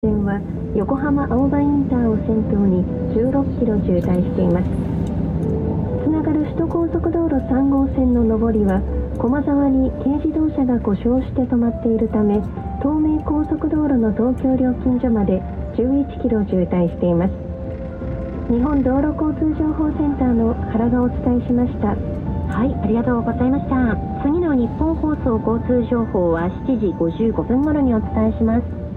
線は横浜青葉インターを先頭に16キロ渋滞しています。つながる首都高速道路3号線の上りは駒沢に軽自動車が故障して止まっているため、東名高速道路の東京料金所まで11キロ渋滞しています。日本道路交通情報センターの原がお伝えしました。はい、ありがとうございました。次の日本放送交通情報は7時55分頃にお伝えします。